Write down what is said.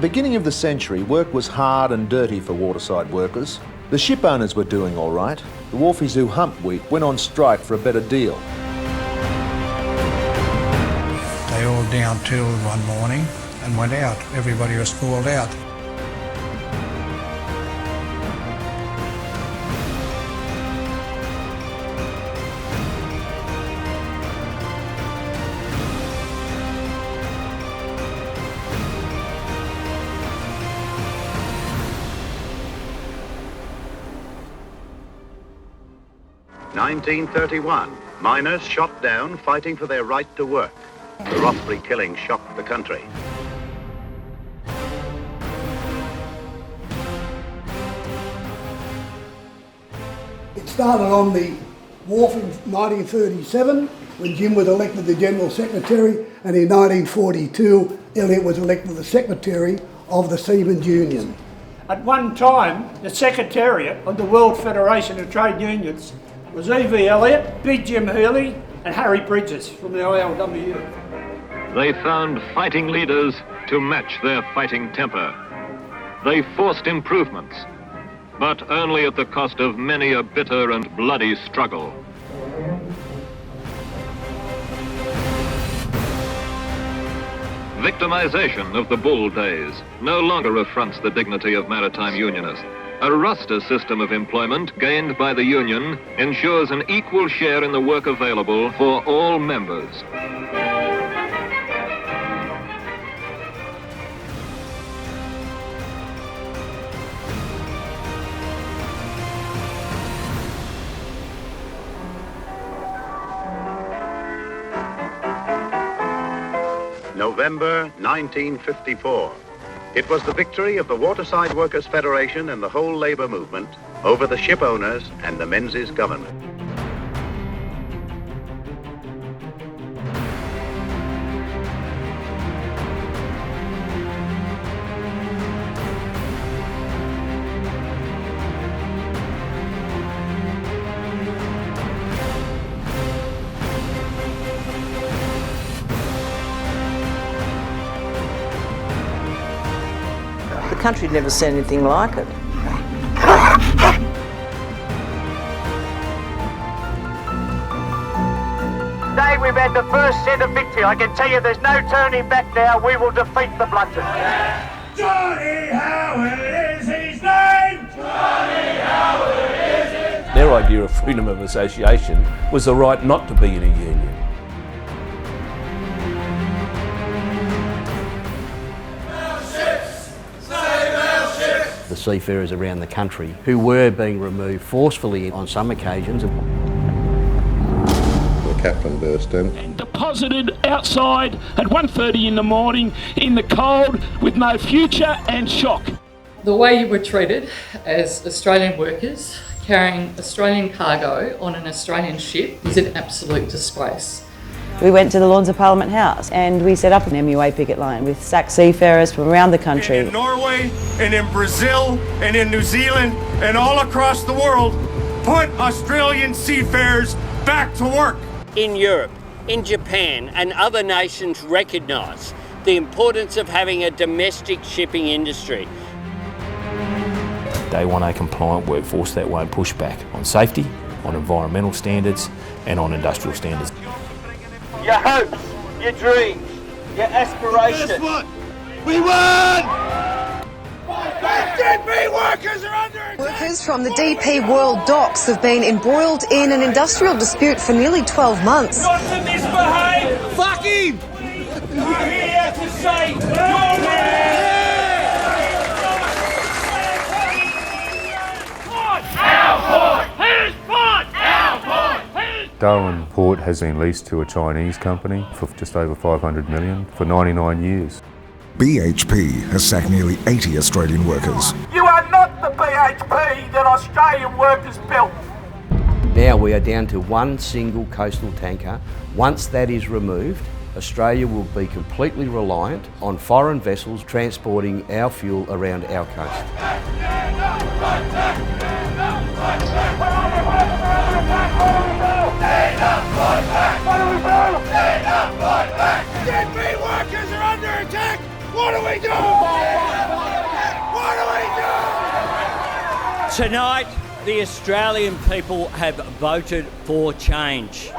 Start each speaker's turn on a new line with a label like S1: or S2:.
S1: the beginning of the century, work was hard and dirty for waterside workers. The ship owners were doing all right. The wharfies who humped wheat went on strike for a better deal.
S2: They all down tilled one morning and went out. Everybody was called out.
S3: (1931), miners shot down fighting for their right to work. The Rothbury killing shocked the country.
S4: It started on the wharf in 1937 when Jim was elected the General Secretary, and in 1942 Elliot was elected the Secretary of the Seamen's Union.
S5: At one time, the Secretariat of the World Federation of Trade Unions was E.V. Elliott, Big Jim Healy and Harry Bridges from the ILWU.
S6: They found fighting leaders to match their fighting temper. They forced improvements, but only at the cost of many a bitter and bloody struggle. Victimization of the bull days no longer affronts the dignity of maritime unionists. A roster system of employment gained by the union ensures an equal share in the work available for all members.
S3: November 1954. It was the victory of the Waterside Workers' Federation and the whole labour movement over the ship owners and the Menzies government.
S7: The country had never seen anything like it.
S8: Today we've had the first set of victory. I can tell you there's no turning back now. We will defeat the blunters.
S9: Johnny Howard is his name! Johnny Howard is his name!
S10: Their idea of freedom of association was the right not to be in a union.
S11: The seafarers around the country who were being removed forcefully on some occasions.
S12: The captain burst in.
S13: And deposited outside at 1:30 in the morning in the cold with no future and shock.
S14: The way you were treated as Australian workers carrying Australian cargo on an Australian ship is an absolute disgrace.
S15: We went to the Lawns of Parliament House and we set up an MUA picket line with SAC seafarers from around the country.
S9: And in Norway and in Brazil and in New Zealand and all across the world, put Australian seafarers back to work.
S16: In Europe, in Japan and other nations recognise the importance of having a domestic shipping industry.
S17: They want a compliant workforce that won't push back on safety, on environmental standards and on industrial standards.
S8: Your hopes, your dreams, your aspirations.
S9: Guess what? We won! DP workers are under attack!
S18: Workers from the DP World Docks have been embroiled in an industrial dispute for nearly 12 months.
S9: Not to misbehave! Fuck him! We're here to say you're winning!
S19: Darwin Port has been leased to a Chinese company for just over $500 million for 99 years.
S20: BHP has sacked nearly 80 Australian workers.
S8: You are not the BHP that Australian workers built.
S11: Now we are down to one single coastal tanker. Once that is removed, Australia will be completely reliant on foreign vessels transporting our fuel around our coast.
S9: DP workers are under attack! What do we do?
S16: Tonight, the Australian people have voted for change.